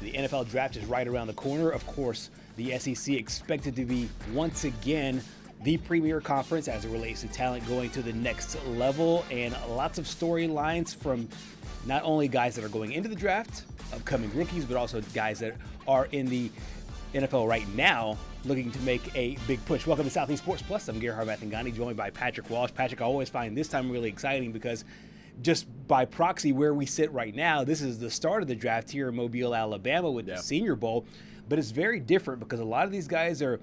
The NFL draft is right around the corner. Of course, the SEC expected to be once again the premier conference as it relates to talent going to the next level, and lots of storylines from not only guys that are going into the draft, upcoming rookies, but also guys that are in the NFL right now looking to make a big push. Welcome to Southeast Sports Plus. I'm Gerhard Mathangani, joined by Patrick Walsh. Patrick, I always find this time really exciting because just by proxy where we sit right now, this is the start of the draft here in Mobile, Alabama with the Senior Bowl. But it's very different because a lot of these guys are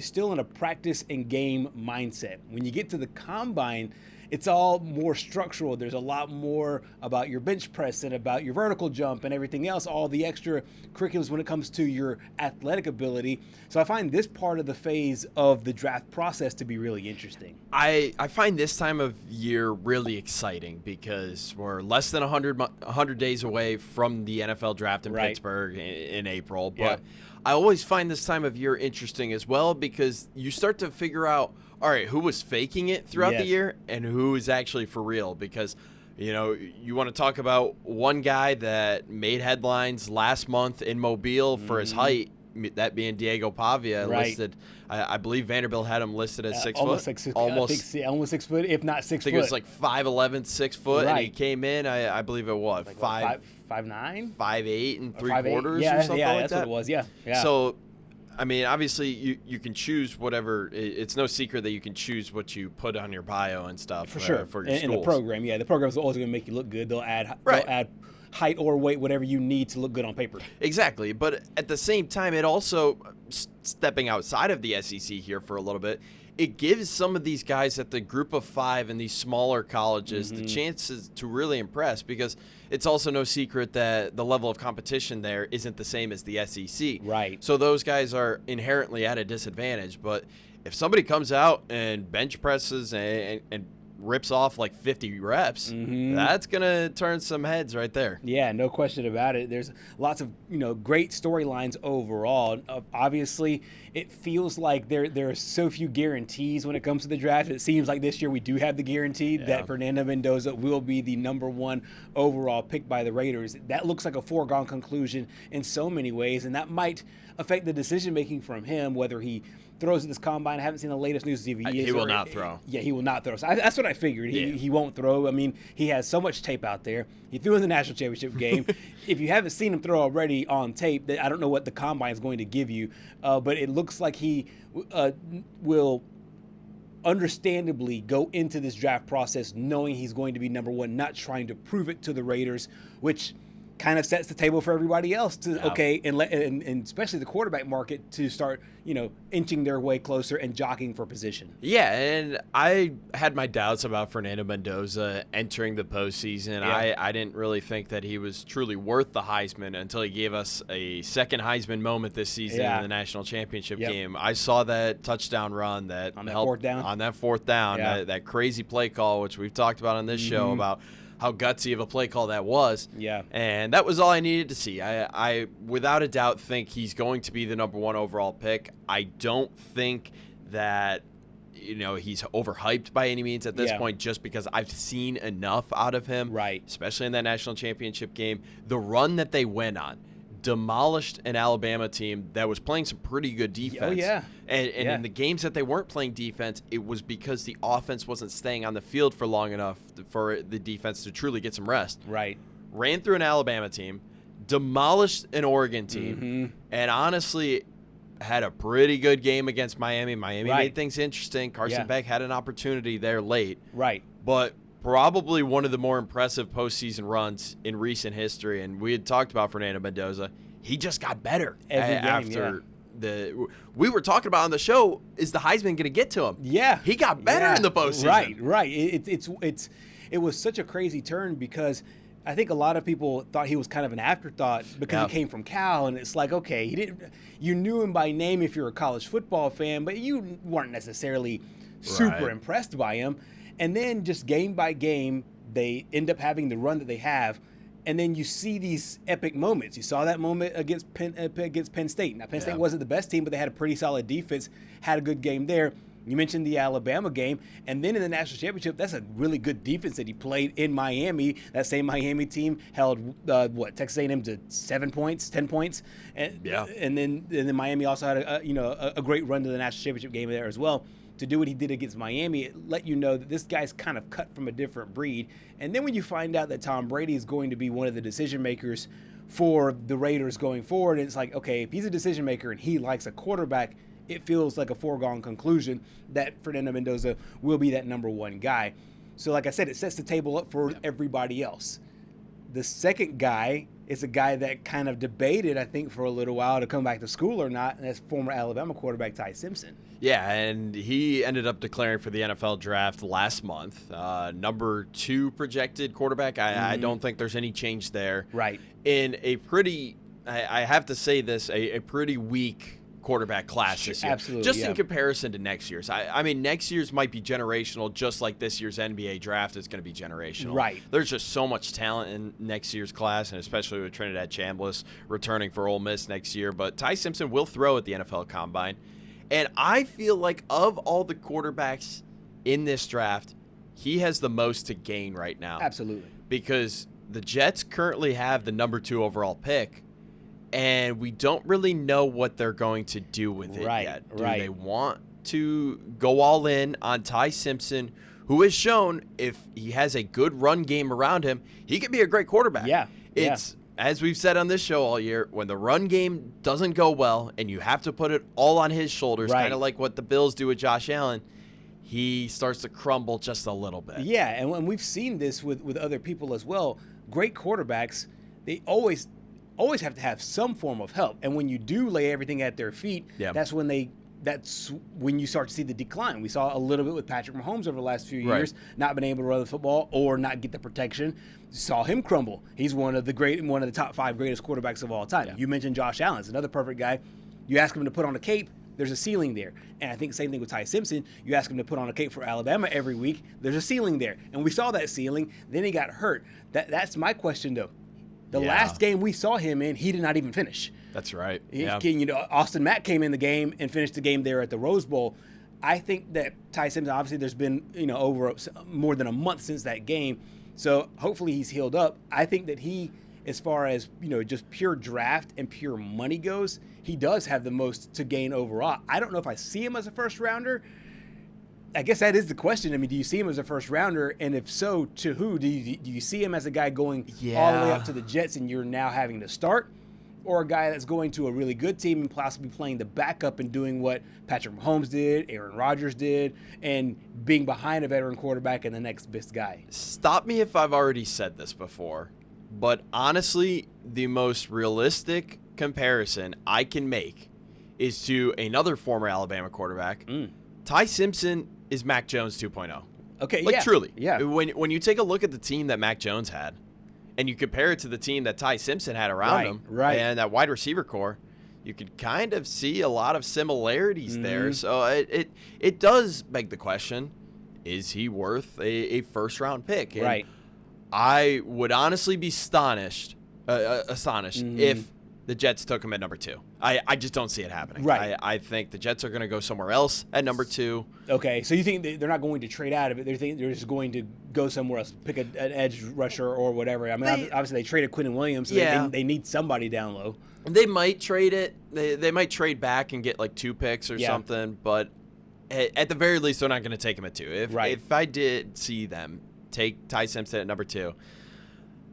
still in a practice and game mindset. When you get to the combine, it's all more structural. There's a lot more about your bench press and about your vertical jump and everything else, all the extra curriculums when it comes to your athletic ability. So I find this part of the phase of the draft process to be really interesting. I find this time of year really exciting because we're less than 100 days away from the NFL draft in Pittsburgh in April. But I always find this time of year interesting as well because you start to figure out, all right, who was faking it throughout the year and who is actually for real? Because, you know, you want to talk about one guy that made headlines last month in Mobile for his height, that being Diego Pavia, listed. I believe Vanderbilt had him listed as 6 foot. Almost 6 foot, if not 6 foot. I think it was like 5'11", 6 foot, and he came in, I believe it was like 5'9", 5'8" and 3/4 or something like that. Yeah, that's what it was. Yeah. So, I mean, obviously, you can choose whatever. It's no secret that you can choose what you put on your bio and stuff. For sure. For your schools. In the program, the program's always going to make you look good. They'll add height or weight, whatever you need to look good on paper. Exactly. But at the same time, it also, stepping outside of the SEC here for a little bit, it gives some of these guys at the group of five in these smaller colleges the chances to really impress, because it's also no secret that the level of competition there isn't the same as the SEC. Right. So those guys are inherently at a disadvantage. But if somebody comes out and bench presses and rips off like 50 reps, that's going to turn some heads right there. Yeah, no question about it. There's lots of, great storylines overall. Obviously, it feels like there are so few guarantees when it comes to the draft. It seems like this year we do have the guarantee that Fernando Mendoza will be the #1 overall pick by the Raiders. That looks like a foregone conclusion in so many ways, and that might affect the decision-making from him, whether he throws at this combine. I haven't seen the latest news. He will not throw. Yeah, he will not throw. So that's what I figured. He won't throw. I mean, he has so much tape out there. He threw in the national championship game. If you haven't seen him throw already on tape, I don't know what the combine is going to give you. But it looks like he will understandably go into this draft process knowing he's going to be #1, not trying to prove it to the Raiders, which kind of sets the table for everybody else to and especially the quarterback market to start inching their way closer and jockeying for position. Yeah, and I had my doubts about Fernando Mendoza entering the postseason. I didn't really think that he was truly worth the Heisman until he gave us a second Heisman moment this season in the national championship game. I saw that touchdown run that on that fourth down, that crazy play call, which we've talked about on this show about how gutsy of a play call that was. Yeah. And that was all I needed to see. I without a doubt think he's going to be the #1 overall pick. I don't think that he's overhyped by any means at this point, just because I've seen enough out of him. Right. Especially in that national championship game. The run that they went on demolished an Alabama team that was playing some pretty good defense. Oh, yeah. And in the games that they weren't playing defense, it was because the offense wasn't staying on the field for long enough for the defense to truly get some rest. Right. Ran through an Alabama team, demolished an Oregon team, and honestly had a pretty good game against Miami. Miami made things interesting. Carson Beck had an opportunity there late. Right. But probably one of the more impressive postseason runs in recent history. And we had talked about Fernando Mendoza. He just got better after we were talking about on the show, is the Heisman going to get to him? Yeah. He got better in the postseason. Right. It was such a crazy turn because I think a lot of people thought he was kind of an afterthought because he came from Cal, and it's like, okay, you knew him by name if you're a college football fan, but you weren't necessarily super impressed by him. And then just game by game, they end up having the run that they have. And then you see these epic moments. You saw that moment against Penn State. Now, Penn State wasn't the best team, but they had a pretty solid defense, had a good game there. You mentioned the Alabama game, and then in the national championship, that's a really good defense that he played in Miami. That same Miami team held Texas A&M to 7 points, 10 points, and then Miami also had a great run to the national championship game there as well. To do what he did against Miami, it let you know that this guy's kind of cut from a different breed. And then when you find out that Tom Brady is going to be one of the decision makers for the Raiders going forward, it's like, okay, if he's a decision maker and he likes a quarterback, it feels like a foregone conclusion that Fernando Mendoza will be that number one guy. So like I said, it sets the table up for everybody else. The second guy is a guy that kind of debated, I think, for a little while to come back to school or not, and that's former Alabama quarterback Ty Simpson. Yeah, and he ended up declaring for the NFL draft last month. Number 2 projected quarterback. I don't think there's any change there. Right. In a pretty, I have to say this, a pretty weak quarterback class this year. Absolutely, just in comparison to next year's. I mean, next year's might be generational, just like this year's NBA draft is going to be generational. Right. There's just so much talent in next year's class, and especially with Trinidad Chambliss returning for Ole Miss next year. But Ty Simpson will throw at the NFL Combine. And I feel like of all the quarterbacks in this draft, he has the most to gain right now. Absolutely. Because the Jets currently have the number 2 overall pick, and we don't really know what they're going to do with it yet. Do they want to go all in on Ty Simpson, who has shown if he has a good run game around him, he could be a great quarterback? Yeah. It's as we've said on this show all year, when the run game doesn't go well and you have to put it all on his shoulders, kind of like what the Bills do with Josh Allen, he starts to crumble just a little bit. Yeah, and we've seen this with other people as well. Great quarterbacks, they always have to have some form of help. And when you do lay everything at their feet, that's when you start to see the decline. We saw a little bit with Patrick Mahomes over the last few years, not being able to run the football or not get the protection. Saw him crumble. He's one of the top 5 greatest quarterbacks of all time. Yeah. You mentioned Josh Allen, another perfect guy. You ask him to put on a cape, there's a ceiling there. And I think same thing with Ty Simpson. You ask him to put on a cape for Alabama every week, there's a ceiling there. And we saw that ceiling. Then he got hurt. That's my question, though. The last game we saw him in, he did not even finish. That's right. Austin Mack came in the game and finished the game there at the Rose Bowl. I think that Ty Simpson, obviously there's been over more than a month since that game, so hopefully he's healed up. I think that he, as far as just pure draft and pure money goes, he does have the most to gain overall. I don't know if I see him as a first rounder. I guess that is the question. I mean, do you see him as a first rounder? And if so, to who? Do you see him as a guy going all the way up to the Jets and you're now having to start? Or a guy that's going to a really good team and possibly playing the backup and doing what Patrick Mahomes did, Aaron Rodgers did, and being behind a veteran quarterback and the next best guy? Stop me if I've already said this before, but honestly, the most realistic comparison I can make is to another former Alabama quarterback. Ty Simpson is Mac Jones 2.0. Okay, truly. Yeah. When you take a look at the team that Mac Jones had, and you compare it to the team that Ty Simpson had around him, and that wide receiver core, you could kind of see a lot of similarities there. So it does beg the question, is he worth a first-round pick? And I would honestly be astonished if the Jets took him at number 2. I just don't see it happening. I think the Jets are going to go somewhere else at number 2. Okay, so you think they're not going to trade out of it? They're just going to go somewhere else, pick an edge rusher or whatever. I mean, obviously they traded Quentin Williams, so they need somebody down low. They might trade it. They might trade back and get like 2 picks or something, but at the very least, they're not going to take him at 2. If I did see them take Ty Simpson at number 2,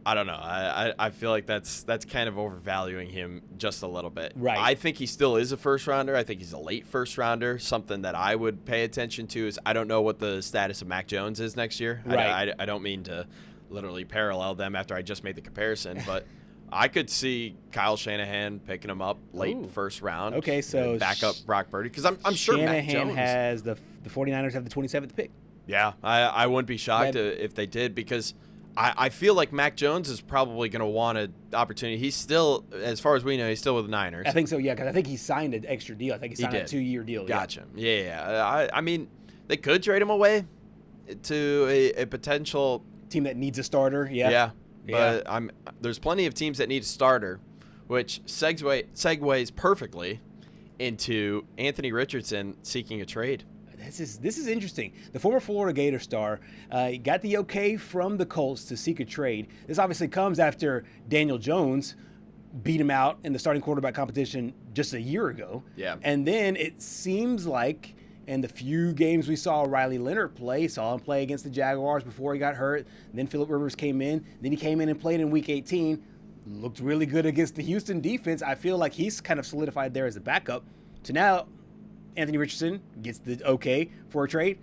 I don't know. I feel like that's kind of overvaluing him just a little bit. I think he still is a first rounder. I think he's a late first rounder. Something that I would pay attention to is I don't know what the status of Mac Jones is next year. I don't mean to literally parallel them after I just made the comparison, but I could see Kyle Shanahan picking him up late first round. Okay, so back up Brock Purdy, because I'm sure Mac Jones has the 49ers have the 27th pick. Yeah, I wouldn't be shocked if they did, because I feel like Mac Jones is probably going to want an opportunity. He's still, as far as we know, he's still with the Niners. I think so, yeah, because I think he signed an extra deal. I think he signed a 2-year deal. Gotcha. Yeah. I mean, they could trade him away to a potential team that needs a starter. Yeah. But there's plenty of teams that need a starter, which segues perfectly into Anthony Richardson seeking a trade. this is interesting. The former Florida Gator star got the okay from the Colts to seek a trade. This obviously comes after Daniel Jones beat him out in the starting quarterback competition just a year ago. Yeah. And then it seems like in the few games we saw Riley Leonard play, saw him play against the Jaguars before he got hurt. Then Phillip Rivers came in. Then he came in and played in Week 18. Looked really good against the Houston defense. I feel like he's kind of solidified there as a backup. So now Anthony Richardson gets the okay for a trade.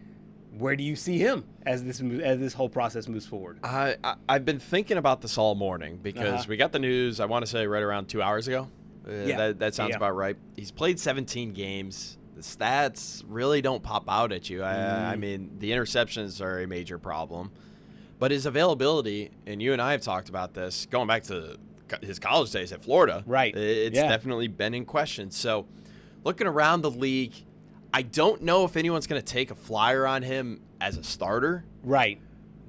Where do you see him as this whole process moves forward? I've been thinking about this all morning because we got the news, I want to say, right around 2 hours ago. That sounds about right. He's played 17 games. The stats really don't pop out at you. I mean, the interceptions are a major problem. But his availability, and you and I have talked about this, going back to his college days at Florida. Right. It's definitely been in question. So looking around the league, I don't know if anyone's going to take a flyer on him as a starter. Right.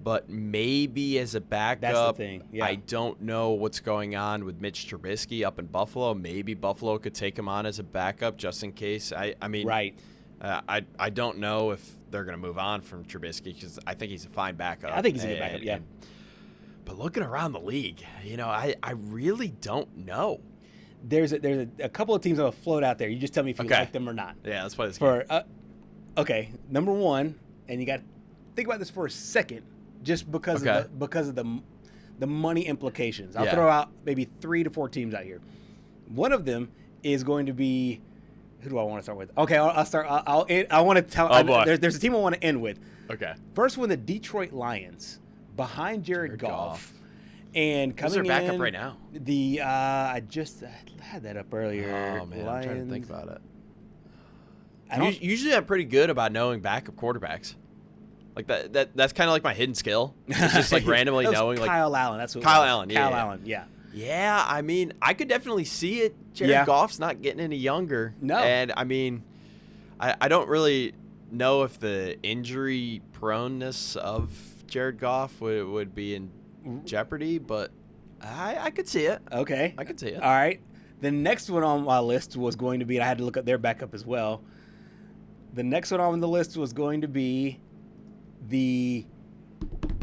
But maybe as a backup. That's the thing. Yeah. I don't know what's going on with Mitch Trubisky up in Buffalo. Maybe Buffalo could take him on as a backup just in case. I mean, right. I don't know if they're going to move on from Trubisky because I think he's a fine backup. I think he's a good backup, yeah. But looking around the league, I really don't know. There's a couple of teams that will float out there. You just tell me if you like them or not. Yeah, let's play this game. Okay, number one, and you got to think about this for a second, just because of the money implications. I'll throw out maybe 3 to 4 teams out here. One of them is going to be, who do I want to start with? Okay, I'll start. I want to tell. There's a team I want to end with. Okay. First one, the Detroit Lions, behind Jared Goff. And coming Who's their backup right now? I just had that up earlier. Oh man, Lions. I'm trying to think about it. Usually I'm pretty good about knowing backup quarterbacks. Like that's kind of like my hidden skill. It's just like randomly knowing. Kyle Allen. That's what Kyle Allen. Yeah, Kyle Allen. Yeah. Yeah, I mean, I could definitely see it. Jared Goff's not getting any younger. No. And I mean, I don't really know if the injury proneness of Jared Goff would be in jeopardy, but I could see it. Okay. I could see it. All right. The next one on my list was going to be, and I had to look up their backup as well. The next one on the list was going to be the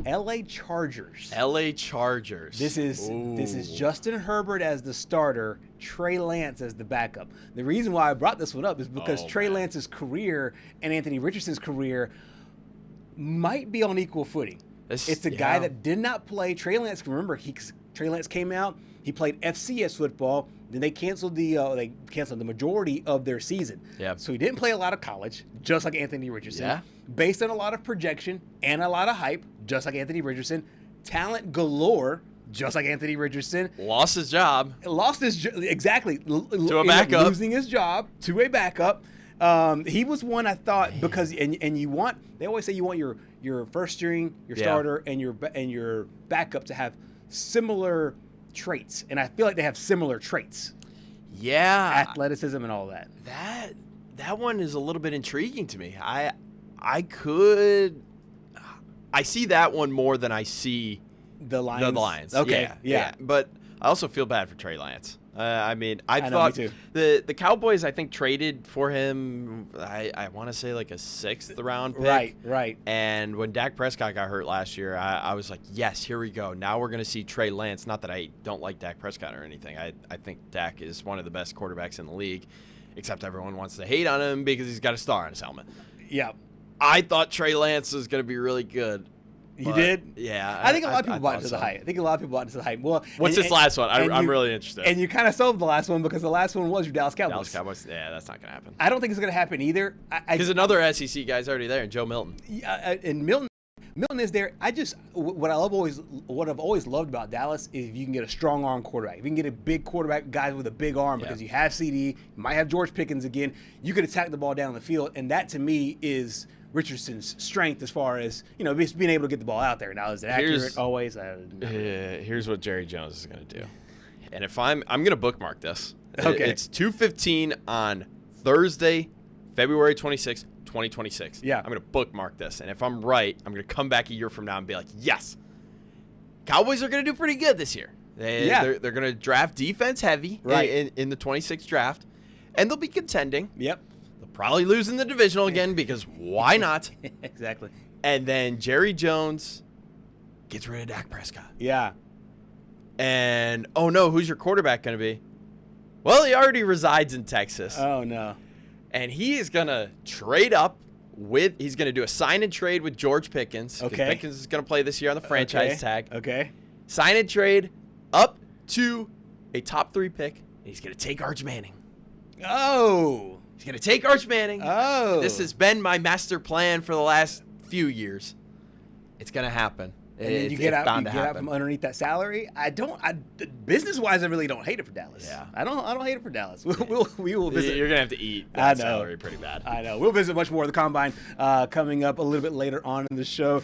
LA Chargers. LA Chargers. This is Justin Herbert as the starter, Trey Lance as the backup. The reason why I brought this one up is because Trey Lance's career and Anthony Richardson's career might be on equal footing. It's a guy that did not play. Trey Lance, remember, Trey Lance came out, he played FCS football, then they canceled the majority of their season. Yeah. So he didn't play a lot of college, just like Anthony Richardson. Yeah. Based on a lot of projection and a lot of hype, just like Anthony Richardson. Talent galore, just like Anthony Richardson. Lost his job. Exactly. To a backup. Losing his job to a backup. He was one I thought because they always say you want your first string, your starter, and your backup to have similar traits, and I feel like they have similar traits. Yeah, athleticism and all that. That one is a little bit intriguing to me. I see that one more than I see the Lions. Okay, yeah. But I also feel bad for Trey Lance. I mean, I thought me too. The Cowboys, I think, traded for him, I want to say like a 6th round pick. Right. And when Dak Prescott got hurt last year, I was like, yes, here we go. Now we're going to see Trey Lance. Not that I don't like Dak Prescott or anything. I think Dak is one of the best quarterbacks in the league, except everyone wants to hate on him because he's got a star on his helmet. Yeah. I thought Trey Lance was going to be really good. You did? Yeah. I think a lot of people bought into the hype. Well, what's this last one? I'm really interested. And you kind of sold the last one because the last one was your Dallas Cowboys. Yeah, that's not going to happen. I don't think it's going to happen either. Because another SEC guy's already there, Joe Milton. Yeah, and Milton is there. What I've always loved about Dallas is if you can get a strong arm quarterback. If you can get a big quarterback, guys with a big arm, because you have CD, you might have George Pickens again. You could attack the ball down the field, and that to me is Richardson's strength as far as just being able to get the ball out there. Now, is it accurate always? Here's what Jerry Jones is going to do, and if I'm going to bookmark this. Okay, it's 2:15 on Thursday, February 26th, 2026. Yeah, I'm going to bookmark this, and if I'm right, I'm going to come back a year from now and be like, yes, Cowboys are going to do pretty good this year. They're going to draft defense heavy in the 26th draft, and they'll be contending. Yep. They'll probably losing the divisional again because why not? Exactly. And then Jerry Jones gets rid of Dak Prescott. Yeah. And, oh, no, who's your quarterback going to be? Well, he already resides in Texas. Oh, no. And he is going to trade up with – he's going to do a sign and trade with George Pickens. Okay. Pickens is going to play this year on the franchise tag. Okay. Sign and trade up to a top 3 pick. And he's going to take Arch Manning. Oh. He's going to take Arch Manning. Oh. This has been my master plan for the last few years. It's going to happen. And then you get out from underneath that salary. Business-wise, I really don't hate it for Dallas. Yeah. I don't hate it for Dallas. We will visit. You're going to have to eat that salary pretty bad. I know. We'll visit much more of the Combine coming up a little bit later on in the show.